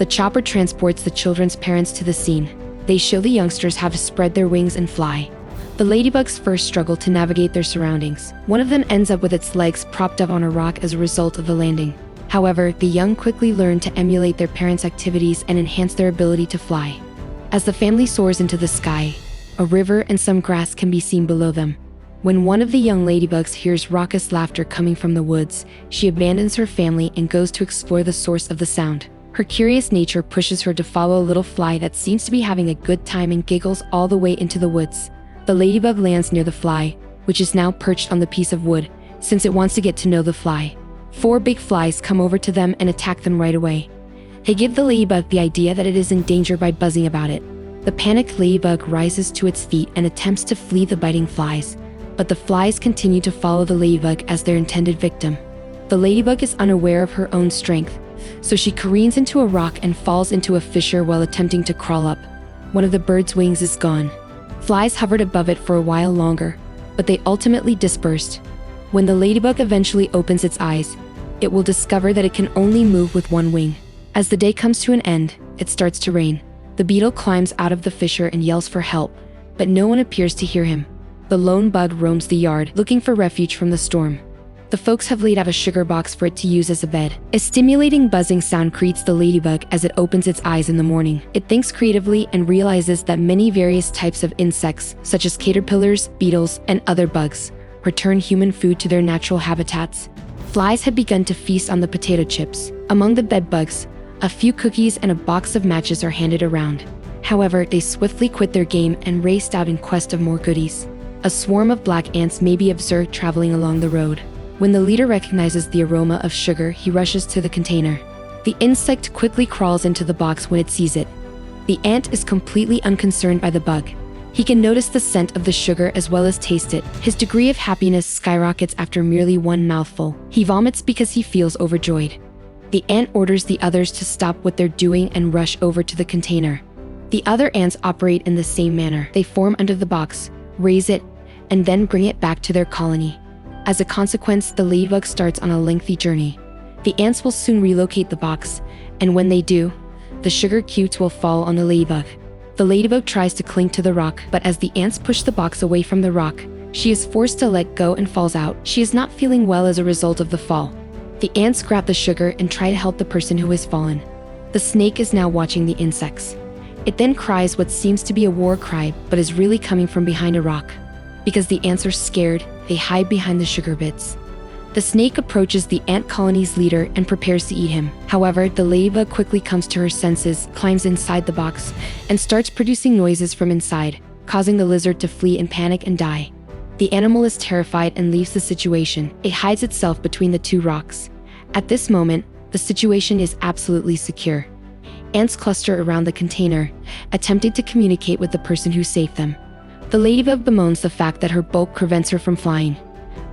The chopper transports the children's parents to the scene. They show the youngsters how to spread their wings and fly. The ladybugs first struggle to navigate their surroundings. One of them ends up with its legs propped up on a rock as a result of the landing. However, the young quickly learn to emulate their parents' activities and enhance their ability to fly. As the family soars into the sky, a river and some grass can be seen below them. When one of the young ladybugs hears raucous laughter coming from the woods, she abandons her family and goes to explore the source of the sound. Her curious nature pushes her to follow a little fly that seems to be having a good time and giggles all the way into the woods. The ladybug lands near the fly, which is now perched on the piece of wood, since it wants to get to know the fly. 4 big flies come over to them and attack them right away. They give the ladybug the idea that it is in danger by buzzing about it. The panicked ladybug rises to its feet and attempts to flee the biting flies, but the flies continue to follow the ladybug as their intended victim. The ladybug is unaware of her own strength, so she careens into a rock and falls into a fissure while attempting to crawl up. One of the bird's wings is gone. Flies hovered above it for a while longer, but they ultimately dispersed. When the ladybug eventually opens its eyes, it will discover that it can only move with one wing. As the day comes to an end, it starts to rain. The beetle climbs out of the fissure and yells for help, but no one appears to hear him. The lone bug roams the yard, looking for refuge from the storm. The folks have laid out a sugar box for it to use as a bed. A stimulating buzzing sound greets the ladybug as it opens its eyes in the morning. It thinks creatively and realizes that many various types of insects, such as caterpillars, beetles, and other bugs, return human food to their natural habitats. Flies had begun to feast on the potato chips. Among the bed bugs, a few cookies and a box of matches are handed around. However, they swiftly quit their game and raced out in quest of more goodies. A swarm of black ants may be observed traveling along the road. When the leader recognizes the aroma of sugar, he rushes to the container. The insect quickly crawls into the box when it sees it. The ant is completely unconcerned by the bug. He can notice the scent of the sugar as well as taste it. His degree of happiness skyrockets after merely one mouthful. He vomits because he feels overjoyed. The ant orders the others to stop what they're doing and rush over to the container. The other ants operate in the same manner. They form under the box, raise it, and then bring it back to their colony. As a consequence, the ladybug starts on a lengthy journey. The ants will soon relocate the box, and when they do, the sugar cubes will fall on the ladybug. The ladybug tries to cling to the rock, but as the ants push the box away from the rock, she is forced to let go and falls out. She is not feeling well as a result of the fall. The ants grab the sugar and try to help the person who has fallen. The snake is now watching the insects. It then cries what seems to be a war cry, but is really coming from behind a rock. Because the ants are scared, they hide behind the sugar bits. The snake approaches the ant colony's leader and prepares to eat him. However, the ladybug quickly comes to her senses, climbs inside the box, and starts producing noises from inside, causing the lizard to flee in panic and die. The animal is terrified and leaves the situation. It hides itself between the 2 rocks. At this moment, the situation is absolutely secure. Ants cluster around the container, attempting to communicate with the person who saved them. The ladybug bemoans the fact that her bulk prevents her from flying.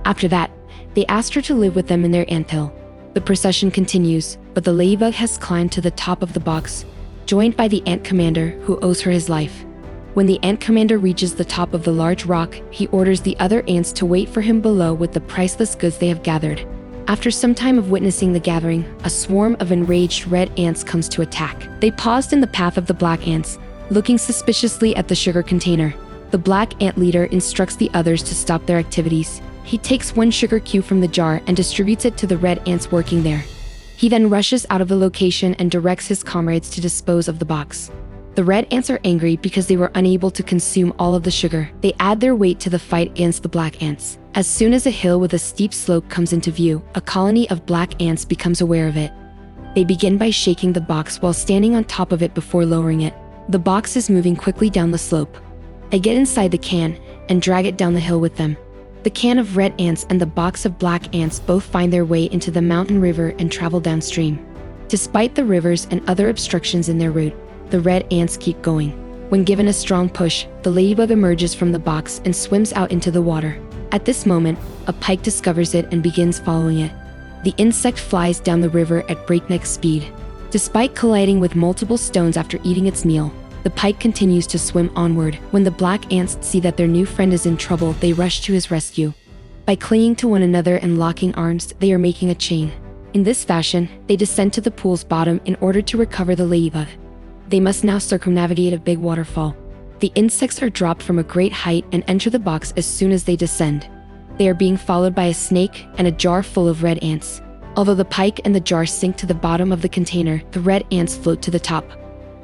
After that, they asked her to live with them in their anthill. The procession continues, but the ladybug has climbed to the top of the box, joined by the ant commander who owes her his life. When the ant commander reaches the top of the large rock, he orders the other ants to wait for him below with the priceless goods they have gathered. After some time of witnessing the gathering, a swarm of enraged red ants comes to attack. They paused in the path of the black ants, looking suspiciously at the sugar container. The black ant leader instructs the others to stop their activities. He takes 1 sugar cube from the jar and distributes it to the red ants working there. He then rushes out of the location and directs his comrades to dispose of the box. The red ants are angry because they were unable to consume all of the sugar. They add their weight to the fight against the black ants. As soon as a hill with a steep slope comes into view, a colony of black ants becomes aware of it. They begin by shaking the box while standing on top of it before lowering it. The box is moving quickly down the slope. They get inside the can and drag it down the hill with them. The can of red ants and the box of black ants both find their way into the mountain river and travel downstream. Despite the rivers and other obstructions in their route, the red ants keep going. When given a strong push, the ladybug emerges from the box and swims out into the water. At this moment, a pike discovers it and begins following it. The insect flies down the river at breakneck speed. Despite colliding with multiple stones after eating its meal, the pike continues to swim onward. When the black ants see that their new friend is in trouble, they rush to his rescue. By clinging to one another and locking arms, they are making a chain. In this fashion, they descend to the pool's bottom in order to recover the ladybug. They must now circumnavigate a big waterfall. The insects are dropped from a great height and enter the box as soon as they descend. They are being followed by a snake and a jar full of red ants. Although the pike and the jar sink to the bottom of the container, the red ants float to the top.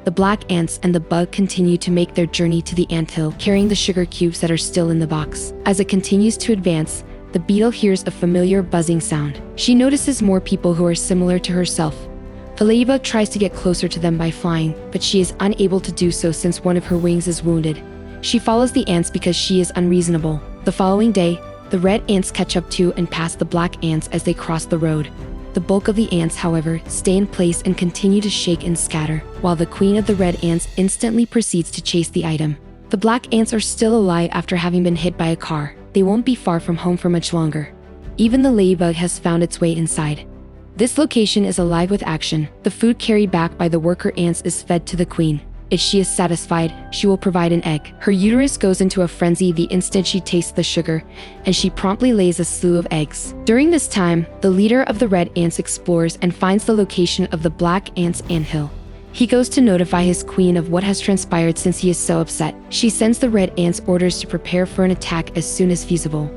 The black ants and the bug continue to make their journey to the anthill, carrying the sugar cubes that are still in the box. As it continues to advance, the beetle hears a familiar buzzing sound. She notices more people who are similar to herself. The ladybug tries to get closer to them by flying, but she is unable to do so since one of her wings is wounded. She follows the ants because she is unreasonable. The following day, the red ants catch up to and pass the black ants as they cross the road. The bulk of the ants, however, stay in place and continue to shake and scatter, while the queen of the red ants instantly proceeds to chase the item. The black ants are still alive after having been hit by a car. They won't be far from home for much longer. Even the ladybug has found its way inside. This location is alive with action. The food carried back by the worker ants is fed to the queen. If she is satisfied, she will provide an egg. Her uterus goes into a frenzy the instant she tastes the sugar, and she promptly lays a slew of eggs. During this time, the leader of the red ants explores and finds the location of the black ants' anthill. He goes to notify his queen of what has transpired since he is so upset. She sends the red ants orders to prepare for an attack as soon as feasible.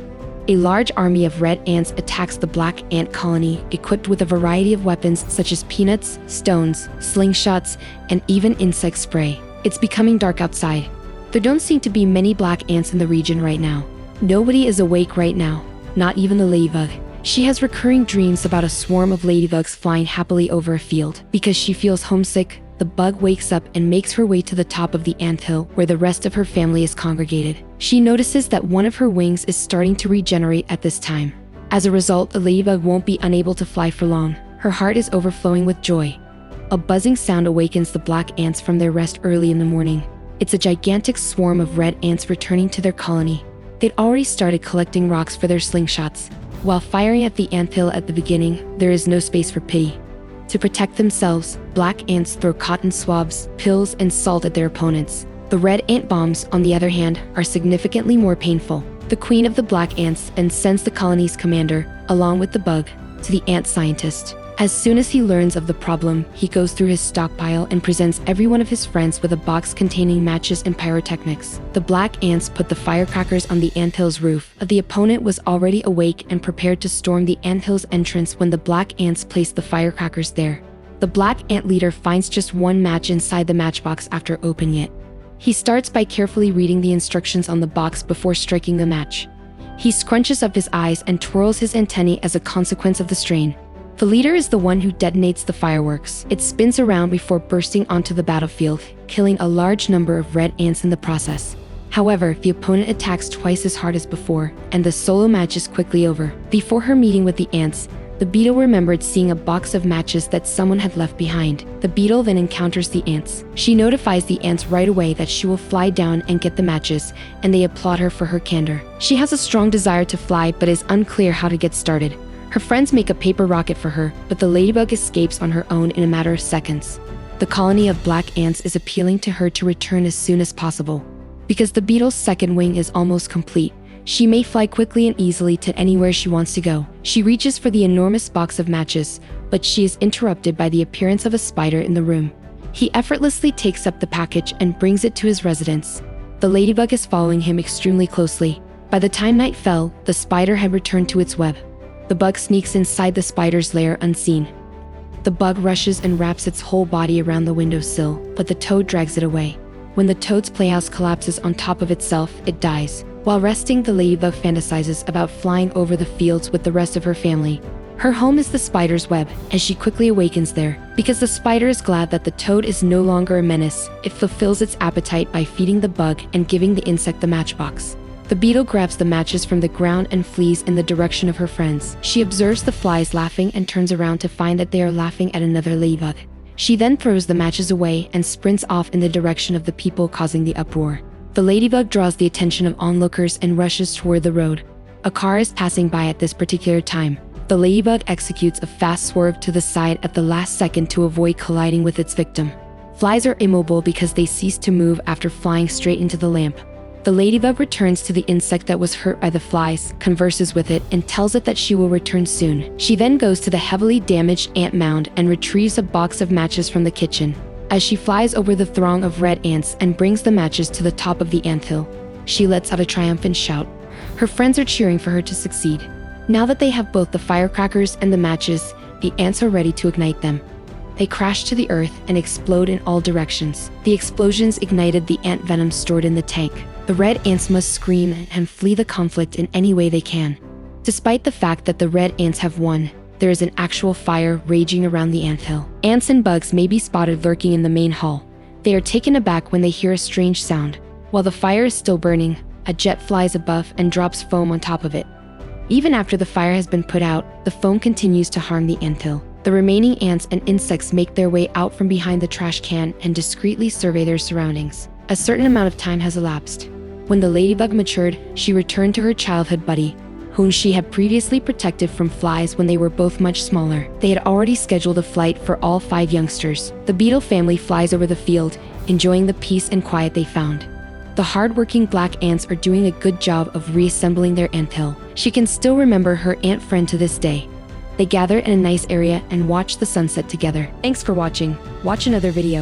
A large army of red ants attacks the black ant colony, equipped with a variety of weapons such as peanuts, stones, slingshots, and even insect spray. It's becoming dark outside. There don't seem to be many black ants in the region right now. Nobody is awake right now, not even the ladybug. She has recurring dreams about a swarm of ladybugs flying happily over a field. Because she feels homesick, the bug wakes up and makes her way to the top of the anthill where the rest of her family is congregated. She notices that one of her wings is starting to regenerate at this time. As a result, the ladybug won't be unable to fly for long. Her heart is overflowing with joy. A buzzing sound awakens the black ants from their rest early in the morning. It's a gigantic swarm of red ants returning to their colony. They'd already started collecting rocks for their slingshots. While firing at the anthill at the beginning, there is no space for pity. To protect themselves, black ants throw cotton swabs, pills, and salt at their opponents. The red ant bombs, on the other hand, are significantly more painful. The queen of the black ants then sends the colony's commander, along with the bug, to the ant scientist. As soon as he learns of the problem, he goes through his stockpile and presents every one of his friends with a box containing matches and pyrotechnics. The black ants put the firecrackers on the anthill's roof. The opponent was already awake and prepared to storm the anthill's entrance when the black ants placed the firecrackers there. The black ant leader finds just one match inside the matchbox after opening it. He starts by carefully reading the instructions on the box before striking the match. He scrunches up his eyes and twirls his antennae as a consequence of the strain. The leader is the one who detonates the fireworks. It spins around before bursting onto the battlefield, killing a large number of red ants in the process. However, the opponent attacks twice as hard as before, and the solo match is quickly over. Before her meeting with the ants, the beetle remembered seeing a box of matches that someone had left behind. The beetle then encounters the ants. She notifies the ants right away that she will fly down and get the matches, and they applaud her for her candor. She has a strong desire to fly but is unclear how to get started. Her friends make a paper rocket for her, but the ladybug escapes on her own in a matter of seconds. The colony of black ants is appealing to her to return as soon as possible. Because the beetle's second wing is almost complete, she may fly quickly and easily to anywhere she wants to go. She reaches for the enormous box of matches, but she is interrupted by the appearance of a spider in the room. He effortlessly takes up the package and brings it to his residence. The ladybug is following him extremely closely. By the time night fell, the spider had returned to its web. The bug sneaks inside the spider's lair unseen. The bug rushes and wraps its whole body around the windowsill, but the toad drags it away. When the toad's playhouse collapses on top of itself, it dies. While resting, the ladybug fantasizes about flying over the fields with the rest of her family. Her home is the spider's web, and she quickly awakens there. Because the spider is glad that the toad is no longer a menace, it fulfills its appetite by feeding the bug and giving the insect the matchbox. The beetle grabs the matches from the ground and flees in the direction of her friends. She observes the flies laughing and turns around to find that they are laughing at another ladybug. She then throws the matches away and sprints off in the direction of the people causing the uproar. The ladybug draws the attention of onlookers and rushes toward the road. A car is passing by at this particular time. The ladybug executes a fast swerve to the side at the last second to avoid colliding with its victim. Flies are immobile because they cease to move after flying straight into the lamp. The ladybug returns to the insect that was hurt by the flies, converses with it, and tells it that she will return soon. She then goes to the heavily damaged ant mound and retrieves a box of matches from the kitchen. As she flies over the throng of red ants and brings the matches to the top of the anthill, she lets out a triumphant shout. Her friends are cheering for her to succeed. Now that they have both the firecrackers and the matches, the ants are ready to ignite them. They crash to the earth and explode in all directions. The explosions ignited the ant venom stored in the tank. The red ants must scream and flee the conflict in any way they can. Despite the fact that the red ants have won, there is an actual fire raging around the anthill. Ants and bugs may be spotted lurking in the main hall. They are taken aback when they hear a strange sound. While the fire is still burning, a jet flies above and drops foam on top of it. Even after the fire has been put out, the foam continues to harm the anthill. The remaining ants and insects make their way out from behind the trash can and discreetly survey their surroundings. A certain amount of time has elapsed. When the ladybug matured, she returned to her childhood buddy, whom she had previously protected from flies when they were both much smaller. They had already scheduled a flight for all 5 youngsters. The beetle family flies over the field, enjoying the peace and quiet they found. The hard-working black ants are doing a good job of reassembling their anthill. She can still remember her ant friend to this day. They gather in a nice area and watch the sunset together. Thanks for watching. Watch another video.